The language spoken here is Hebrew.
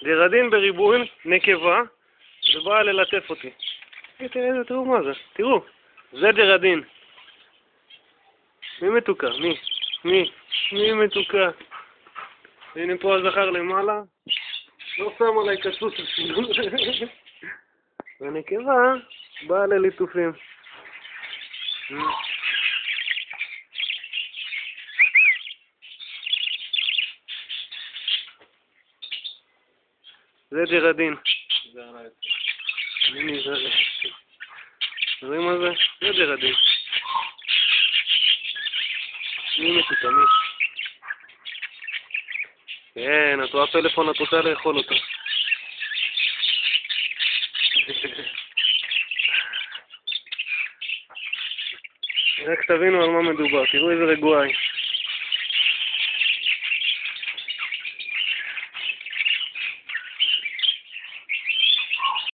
ג'רדין בריבוי, נקבה, ובאה ללטף אותי. תראו מה זה, תראו. זה ג'רדין. מי מתוקה? מי מתוקה? הנה פה הזכר למעלה. לא שם עליי קצוץ אפילו. והנקבה באה לליטופים. זה ג'רדין. רואים מה זה? זה ג'רדין. מי מתוקה? מי? כן, את רואה פלאפון, את רוצה לאכול אותו. רק תבינו על מה מדובר, תראו איזה רגועה היא.